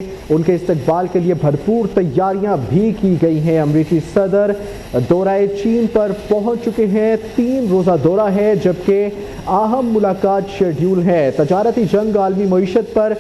उनके इस्तकबाल के लिए भरपूर तैयारियां भी की गई हैं। अमरीकी सदर दौराए चीन पर पहुंच चुके हैं। 3 रोज़ा दौरा है, जबकि अहम मुलाकात शेड्यूल है। तजारती जंग, आलमी मईशत पर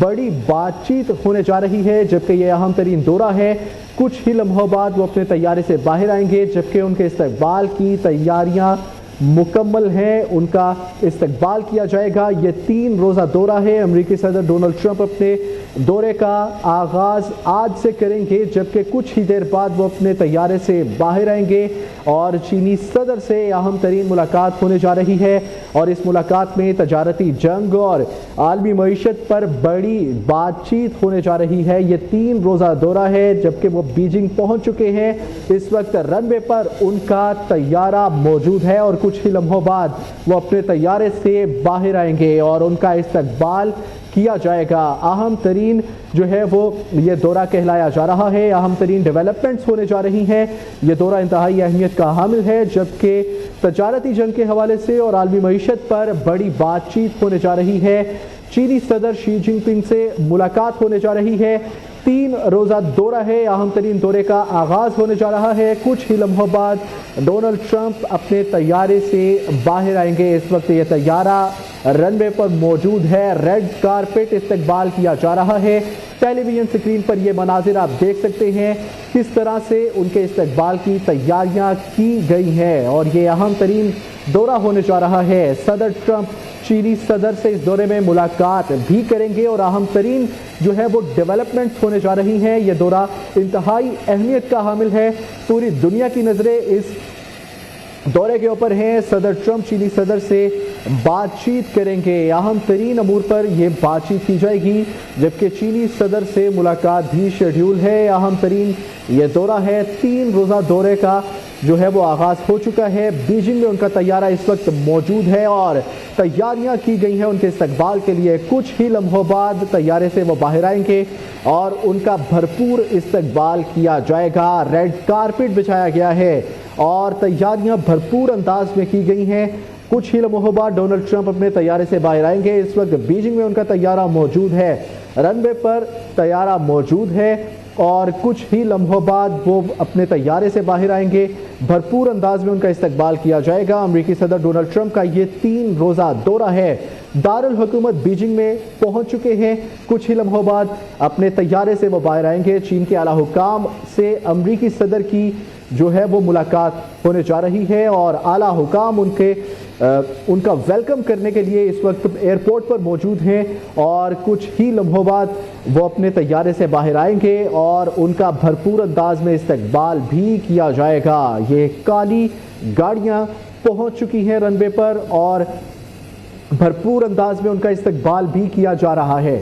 बड़ी बातचीत होने जा रही है, जबकि यह अहम तरीन दौरा है। कुछ ही लम्हों बाद वो अपने तैयारे से बाहर आएंगे, जबकि उनके इस्तकबाल की तैयारियां मुकम्मल हैं। उनका इस्तकबाल किया जाएगा। ये 3 रोज़ा दौरा है। अमरीकी सदर डोनाल्ड ट्रंप अपने दौरे का आगाज़ आज से करेंगे, जबकि कुछ ही देर बाद वो अपने तैयारे से बाहर आएंगे और चीनी सदर से अहम तरीन मुलाकात होने जा रही है। और इस मुलाकात में तजारती जंग और आलमी मईशत पर बड़ी बातचीत होने जा रही है। ये 3 रोज़ा दौरा है, जबकि वो बीजिंग पहुंच चुके हैं। इस वक्त रनवे पर उनका तैयारा मौजूद है और कुछ ही लम्हों बाद वो अपने तैयारे से बाहर आएंगे और उनका इस्तकबाल किया जाएगा। अहम तरीन जो है वो ये दौरा कहलाया जा रहा है। अहम तरीन डेवलपमेंट्स होने जा रही हैं। ये दौरा इंतहाई अहमियत का हामिल है, जबकि तजारती जंग के हवाले से और आलमी मईशत पर बड़ी बातचीत होने जा रही है। चीनी सदर शी जिनपिंग से मुलाकात होने जा रही है। 3 रोज़ा दौरा है। अहम तरीन दौरे का आगाज़ होने जा रहा है। कुछ ही लम्हों बाद डोनाल्ड ट्रंप अपने तैयारे से बाहर आएंगे। इस वक्त ये तैयारा रनवे पर मौजूद है। रेड कारपेट इस्तकबाल किया जा रहा है। टेलीविजन स्क्रीन पर ये मनाजिर आप देख सकते हैं किस तरह से उनके इस्तकबाल की तैयारियां की गई हैं और ये अहम तरीन दौरा होने जा रहा है। सदर ट्रंप चीनी सदर से इस दौरे में मुलाकात भी करेंगे और अहम तरीन जो है वो डेवलपमेंट्स होने जा रही हैं। ये दौरा इंतहाई अहमियत का हामिल है। पूरी दुनिया की नज़रें इस दौरे के ऊपर हैं। सदर ट्रंप चीनी सदर से बातचीत करेंगे। अहम तरीन अमूर पर यह बातचीत की जाएगी, जबकि चीनी सदर से मुलाकात भी शेड्यूल है। अहम तरीन ये दौरा है। 3 रोज़ा दौरे का जो है वो आगाज़ हो चुका है। बीजिंग में उनका तैयारा इस वक्त मौजूद है और तैयारियां की गई हैं उनके इस्तकबाल के लिए। कुछ ही लम्हों बाद तैयारे से वो बाहर आएंगे और उनका भरपूर इस्तकबाल किया जाएगा। रेड कारपेट बिछाया गया है और तैयारियां भरपूर अंदाज में की गई हैं। कुछ ही लम्हों बाद डोनाल्ड ट्रंप अपने तैयारे से बाहर आएंगे। इस वक्त बीजिंग में उनका तैयारा मौजूद है। रनवे पर तैयारा मौजूद है और कुछ ही लम्हों बाद वो अपने तैयारे से बाहर आएंगे। भरपूर अंदाज में उनका इस्तकबाल किया जाएगा। अमरीकी सदर डोनाल्ड ट्रंप का ये 3 रोज़ा दौरा है। दारुल हुकूमत बीजिंग में पहुंच चुके हैं। कुछ ही लम्हों बाद अपने तैयारे से वो बाहर आएंगे। चीन के आला हुकाम से अमरीकी सदर की जो है वो मुलाकात होने जा रही है और आला हुकाम उनका वेलकम करने के लिए इस वक्त एयरपोर्ट पर मौजूद हैं और कुछ ही लम्हों बाद वो अपने तैयारे से बाहर आएंगे और उनका भरपूर अंदाज में इस्तकबाल भी किया जाएगा। ये काली गाड़ियां पहुंच चुकी हैं रनवे पर और भरपूर अंदाज में उनका इस्तकबाल भी किया जा रहा है।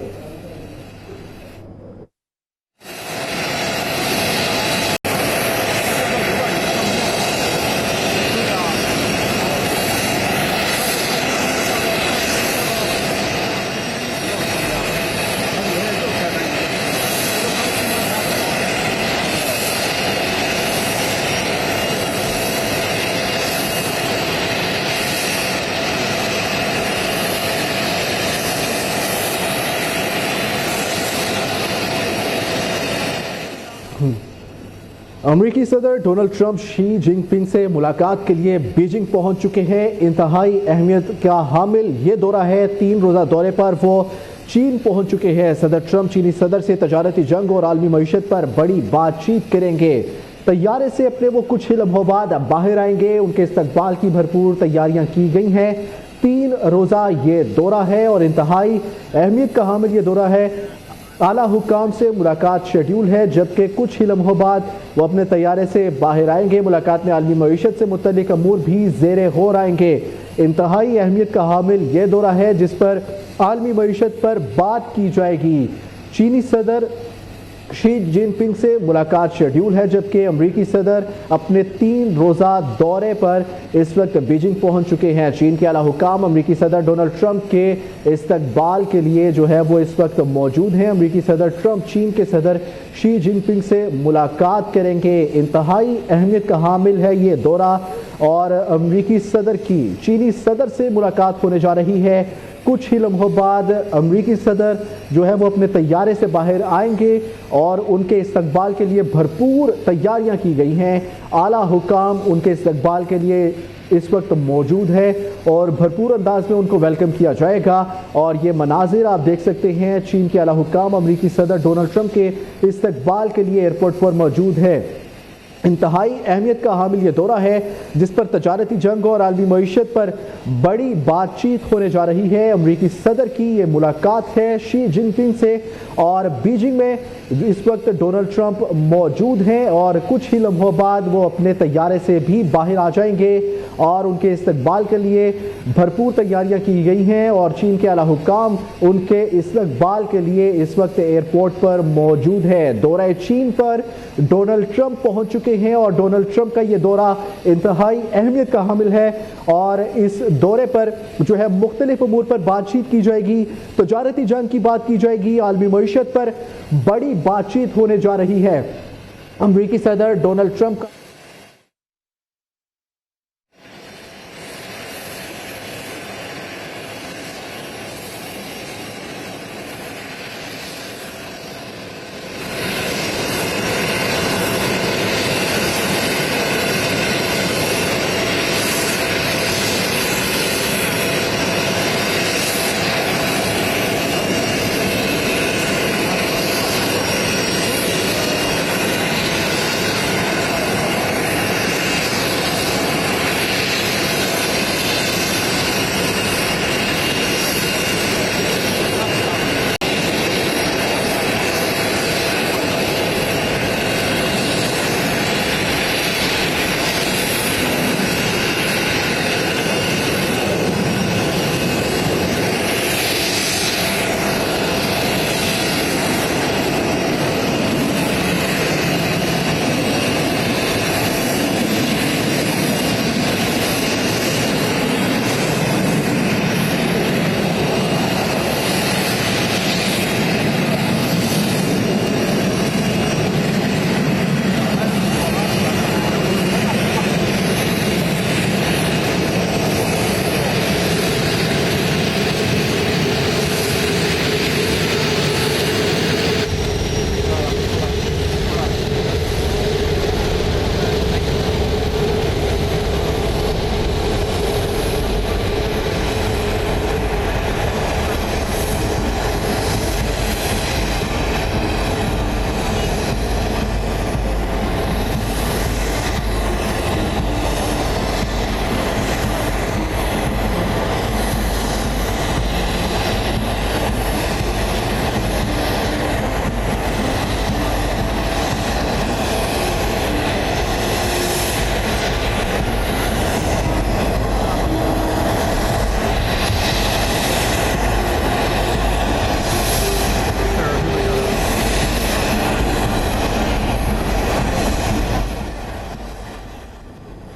अमरीकी सदर डोनाल्ड ट्रंप शी जिनपिंग से मुलाकात के लिए बीजिंग पहुंच चुके हैं। इंतहाई अहमियत का हामिल ये दौरा है। 3 रोज़ा दौरे पर वो चीन पहुंच चुके हैं। सदर ट्रंप चीनी सदर से तजारती जंग और आलमी मईशत पर बड़ी बातचीत करेंगे। तैयारे से अपने वो कुछ ही लम्हों बाद बाहर आएंगे। उनके इस्तकबाल की भरपूर तैयारियां की गई हैं। 3 रोज़ा ये दौरा है और इंतहाई अहमियत का हामिल ये दौरा है। आला हुकाम से मुलाकात शेड्यूल है, जबकि कुछ ही लम्हों बाद वो अपने तैयारे से बाहर आएंगे। मुलाकात में आलमी मईशत से मुतल्लिक अमूर भी ज़ेरे गौर आएंगे। इंतहाई अहमियत का हामिल ये दौरा है जिस पर आलमी मईशत पर बात की जाएगी। चीनी सदर शी जिनपिंग से मुलाकात शेड्यूल है, जबकि अमरीकी सदर अपने 3 रोज़ा दौरे पर इस वक्त बीजिंग पहुंच चुके हैं। चीन के आला हुकाम अमरीकी सदर डोनाल्ड ट्रंप के इस्तकबाल के लिए जो है वो इस वक्त मौजूद हैं। अमरीकी सदर ट्रंप चीन के सदर शी जिनपिंग से मुलाकात करेंगे। इंतहाई अहमियत का हामिल है ये दौरा और अमरीकी सदर की चीनी सदर से मुलाकात होने जा रही है। کچھ ہی لمحوں بعد امریکی صدر جو ہے وہ اپنے طیارے سے باہر آئیں گے اور ان کے استقبال کے لیے بھرپور تیاریاں کی گئی ہیں۔ اعلیٰ حکام ان کے استقبال کے لیے اس وقت موجود ہے اور بھرپور انداز میں ان کو ویلکم کیا جائے گا، اور یہ مناظر آپ دیکھ سکتے ہیں، چین کے اعلیٰ حکام امریکی صدر ڈونلڈ ٹرمپ کے استقبال کے لیے ایئرپورٹ پر موجود ہے۔ انتہائی اہمیت کا حامل یہ دورہ ہے جس پر تجارتی جنگ اور عالمی معیشت پر بڑی بات چیت ہونے جا رہی ہے۔ امریکی صدر کی یہ ملاقات ہے شی جن پنگ سے، اور بیجنگ میں اس وقت ڈونلڈ ٹرمپ موجود ہیں اور کچھ ہی لمحوں بعد وہ اپنے طیارے سے بھی باہر آ جائیں گے اور ان کے استقبال کے لیے بھرپور تیاریاں کی گئی ہیں، اور چین کے اعلیٰ حکام ان کے استقبال کے لیے اس وقت ایئرپورٹ پر موجود ہے۔ دورہ چین پر ڈونلڈ ٹرمپ پہنچ چکے ہیں اور ڈونلڈ ٹرمپ کا یہ دورہ انتہائی اہمیت کا حامل ہے، اور اس دورے پر جو ہے مختلف امور پر بات چیت کی جائے گی، تجارتی جنگ کی بات کی جائے گی، عالمی معیشت پر بڑی بات چیت ہونے جا رہی ہے۔ امریکی صدر ڈونلڈ ٹرمپ کا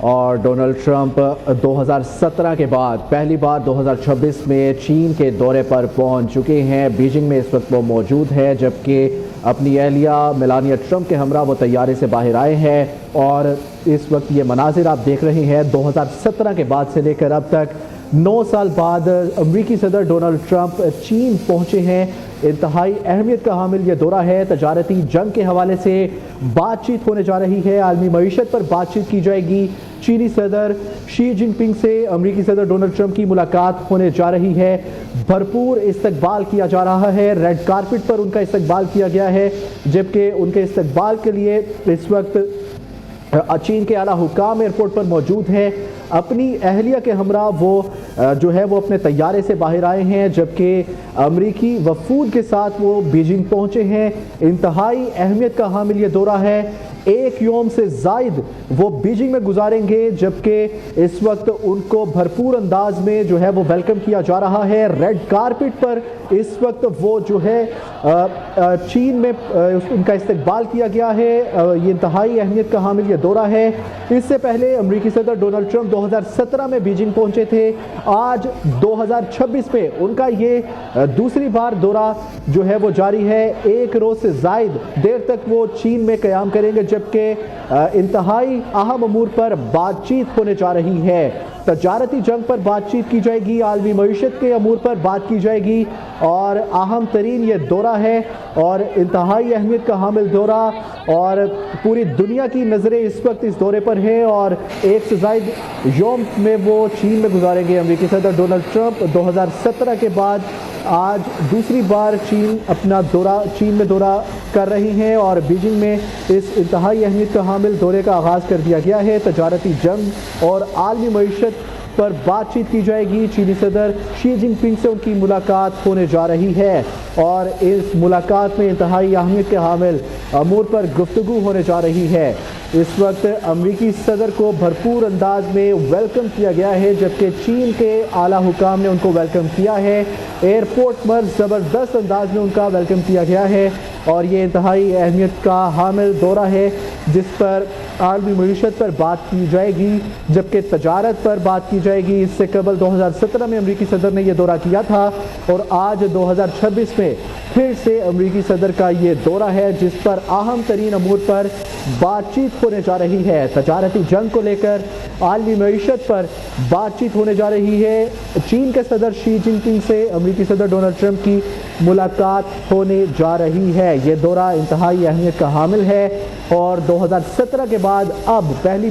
اور ڈونلڈ ٹرمپ 2017 کے بعد پہلی بار 2026 میں چین کے دورے پر پہنچ چکے ہیں۔ بیجنگ میں اس وقت وہ موجود ہے، جبکہ اپنی اہلیہ میلانیا ٹرمپ کے ہمراہ وہ طیارے سے باہر آئے ہیں، اور اس وقت یہ مناظر آپ دیکھ رہے ہیں 2017 کے بعد سے لے کر اب تک 9 سال بعد امریکی صدر ڈونلڈ ٹرمپ چین پہنچے ہیں۔ انتہائی اہمیت کا حامل یہ دورہ ہے، تجارتی جنگ کے حوالے سے بات چیت ہونے جا رہی ہے، عالمی معیشت پر بات چیت کی جائے گی۔ چینی صدر شی جن پنگ سے امریکی صدر ڈونلڈ ٹرمپ کی ملاقات ہونے جا رہی ہے، بھرپور استقبال کیا جا رہا ہے، ریڈ کارپٹ پر ان کا استقبال کیا گیا ہے، جبکہ ان کے استقبال کے لیے اس وقت چین کے اعلیٰ حکام ایئرپورٹ پر موجود ہیں۔ اپنی اہلیہ کے ہمراہ وہ جو ہے وہ اپنے طیارے سے باہر آئے ہیں، جبکہ امریکی وفود کے ساتھ وہ بیجنگ پہنچے ہیں۔ انتہائی اہمیت کا حامل یہ دورہ ہے، 1 یوم سے زائد وہ بیجنگ میں گزاریں گے، جبکہ اس وقت ان کو بھرپور انداز میں جو ہے وہ ویلکم کیا جا رہا ہے۔ ریڈ کارپٹ پر اس وقت وہ جو ہے چین میں ان کا استقبال کیا گیا ہے۔ یہ انتہائی اہمیت کا حامل یہ دورہ ہے۔ اس سے پہلے امریکی صدر ڈونلڈ ٹرمپ 2017 میں بیجنگ پہنچے تھے، آج 2026 میں ان کا یہ دوسری بار دورہ جو ہے وہ جاری ہے۔ 1 روز سے زائد دیر تک وہ چین میں قیام کریں گے، جبکہ انتہائی اہم امور پر بات چیت ہونے جا رہی ہے۔ तजारती जंग पर बातचीत की जाएगी, आलमी मईशत के अमूर पर बात की जाएगी और अहम तरीन ये दौरा है और इंतहाई अहमियत का हामिल दौरा और पूरी दुनिया की नज़रें इस वक्त इस दौरे पर हैं और एक से ज़ायद यौम में वो चीन में गुजारेंगे। अमेरिकी सदर डोनाल्ड ट्रंप 2017 के बाद आज दूसरी बार चीन में दौरा कर रही हैं और बीजिंग में इस इंतहाई अहमियत का हामिल दौरे का आगाज़ कर दिया गया है। तजारती जंग और आलमी मईशत पर बातचीत की जाएगी। चीनी सदर शी जिनपिंग से उनकी मुलाकात होने जा रही है और इस मुलाकात में इंतहाई अहमियत के हामिल अमूर पर गुफ्तगू होने जा रही है। इस वक्त अमरीकी सदर को भरपूर अंदाज में वेलकम किया गया है, जबकि चीन के आला हुकाम ने उनको वेलकम किया है। एयरपोर्ट पर ज़बरदस्त अंदाज में उनका वेलकम किया गया है और ये इंतहाई अहमियत का हामिल दौरा है जिस पर आलमी मईशत पर बात की जाएगी, जबकि तजारत पर बात की जाएगी। इससे कबल 2017 में अमरीकी सदर ने यह दौरा किया था और आज 2026 में फिर से अमरीकी सदर का ये दौरा है जिस पर अहम तरीन अमूर पर बातचीत होने जा रही है। तजारती जंग को लेकर आलमी मईशत पर बातचीत होने जा रही है। चीन के सदर शी जिनपिंग से अमरीकी सदर डोनाल्ड ट्रंप की मुलाकात होने जा रही है। ये दौरा इंतहाई अहमियत का हामिल है और 2017 के बाद अब पहली